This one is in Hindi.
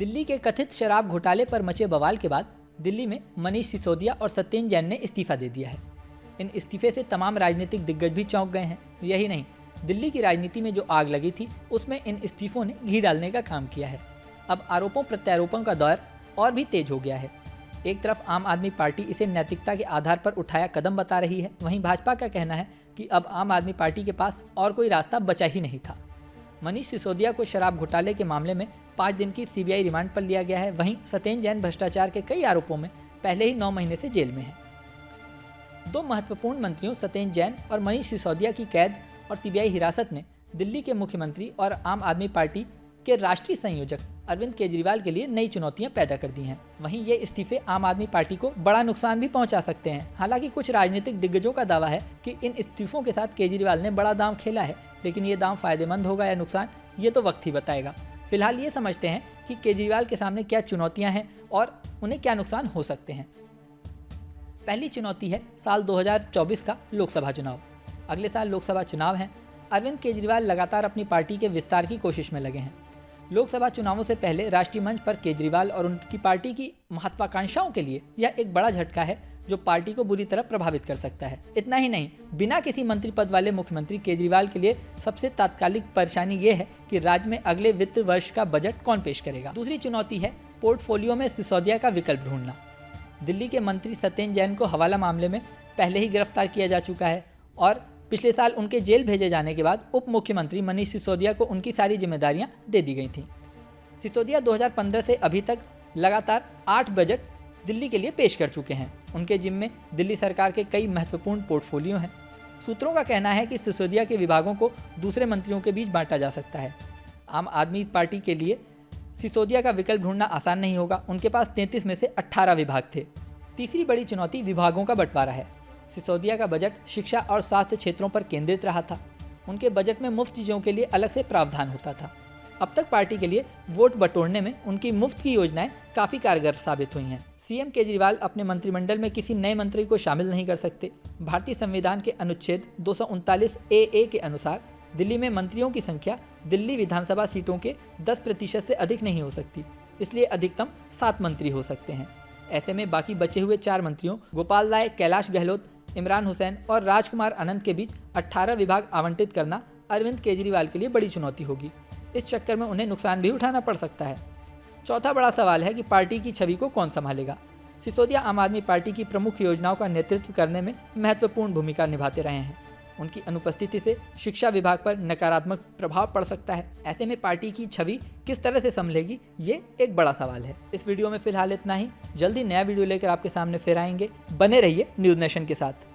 दिल्ली के कथित शराब घोटाले पर मचे बवाल के बाद दिल्ली में मनीष सिसोदिया और सत्येंद्र जैन ने इस्तीफा दे दिया है। इन इस्तीफे से तमाम राजनीतिक दिग्गज भी चौंक गए हैं। यही नहीं, दिल्ली की राजनीति में जो आग लगी थी उसमें इन इस्तीफों ने घी डालने का काम किया है। अब आरोपों प्रत्यारोपों का दौर और भी तेज हो गया है। एक तरफ आम आदमी पार्टी इसे नैतिकता के आधार पर उठाया कदम बता रही है, वहीं भाजपा का कहना है कि अब आम आदमी पार्टी के पास और कोई रास्ता बचा ही नहीं था। मनीष सिसोदिया को शराब घोटाले के मामले में 5 दिन की सीबीआई रिमांड पर लिया गया है। वहीं सत्येंद्र जैन भ्रष्टाचार के कई आरोपों में पहले ही 9 महीने से जेल में है। 2 महत्वपूर्ण मंत्रियों सत्येंद्र जैन और मनीष सिसोदिया की कैद और सीबीआई हिरासत ने दिल्ली के मुख्यमंत्री और आम आदमी पार्टी के राष्ट्रीय संयोजक अरविंद केजरीवाल के लिए नई चुनौतियां पैदा कर दी हैं। वहीं ये इस्तीफे आम आदमी पार्टी को बड़ा नुकसान भी पहुंचा सकते हैं। हालांकि कुछ राजनीतिक दिग्गजों का दावा है कि इन इस्तीफों के साथ केजरीवाल ने बड़ा दांव खेला है, लेकिन ये दांव फायदेमंद होगा या नुकसान, ये तो वक्त ही बताएगा। फिलहाल ये समझते हैं कि केजरीवाल के सामने क्या चुनौतियां हैं और उन्हें क्या नुकसान हो सकते हैं। पहली चुनौती है साल 2024 का लोकसभा चुनाव। अगले साल लोकसभा चुनाव हैं। अरविंद केजरीवाल लगातार अपनी पार्टी के विस्तार की कोशिश में लगे हैं। लोकसभा चुनावों से पहले राष्ट्रीय मंच पर केजरीवाल और उनकी पार्टी की महत्वाकांक्षाओं के लिए यह एक बड़ा झटका है जो पार्टी को बुरी तरह प्रभावित कर सकता है। इतना ही नहीं, बिना किसी मंत्री पद वाले मुख्यमंत्री केजरीवाल के लिए सबसे तात्कालिक परेशानी ये है कि राज्य में अगले वित्त वर्ष का बजट कौन पेश करेगा। दूसरी चुनौती है पोर्टफोलियो में सिसोदिया का विकल्प ढूंढना। दिल्ली के मंत्री सत्येंद्र जैन को हवाला मामले में पहले ही गिरफ्तार किया जा चुका है और पिछले साल उनके जेल भेजे जाने के बाद उप मुख्यमंत्री मनीष सिसोदिया को उनकी सारी जिम्मेदारियां दे दी गई थीं। सिसोदिया 2015 से अभी तक लगातार 8 बजट दिल्ली के लिए पेश कर चुके हैं। उनके जिम्मे दिल्ली सरकार के कई महत्वपूर्ण पोर्टफोलियो हैं। सूत्रों का कहना है कि सिसोदिया के विभागों को दूसरे मंत्रियों के बीच बांटा जा सकता है। आम आदमी पार्टी के लिए सिसोदिया का विकल्प ढूंढना आसान नहीं होगा। उनके पास 33 में से 18 विभाग थे। तीसरी बड़ी चुनौती विभागों का बंटवारा है। सिसोदिया का बजट शिक्षा और स्वास्थ्य क्षेत्रों पर केंद्रित रहा था। उनके बजट में मुफ्त चीज़ों के लिए अलग से प्रावधान होता था। अब तक पार्टी के लिए वोट बटोरने में उनकी मुफ्त की योजनाएं काफ़ी कारगर साबित हुई हैं। सीएम केजरीवाल अपने मंत्रिमंडल में किसी नए मंत्री को शामिल नहीं कर सकते। भारतीय संविधान के अनुच्छेद 239 ए के अनुसार दिल्ली में मंत्रियों की संख्या दिल्ली विधानसभा सीटों के 10% से अधिक नहीं हो सकती, इसलिए अधिकतम 7 मंत्री हो सकते हैं। ऐसे में बाकी बचे हुए 4 मंत्रियों गोपाल राय, कैलाश गहलोत, इमरान हुसैन और राजकुमार अनंत के बीच 18 विभाग आवंटित करना अरविंद केजरीवाल के लिए बड़ी चुनौती होगी। इस चक्कर में उन्हें नुकसान भी उठाना पड़ सकता है। चौथा बड़ा सवाल है कि पार्टी की छवि को कौन संभालेगा। सिसोदिया आम आदमी पार्टी की प्रमुख योजनाओं का नेतृत्व करने में महत्वपूर्ण भूमिका निभाते रहे हैं। उनकी अनुपस्थिति से शिक्षा विभाग पर नकारात्मक प्रभाव पड़ सकता है। ऐसे में पार्टी की छवि किस तरह से संभलेगी, ये एक बड़ा सवाल है। इस वीडियो में फिलहाल इतना ही। जल्दी नया वीडियो लेकर आपके सामने फिर आएंगे। बने रहिए न्यूज़ नेशन के साथ।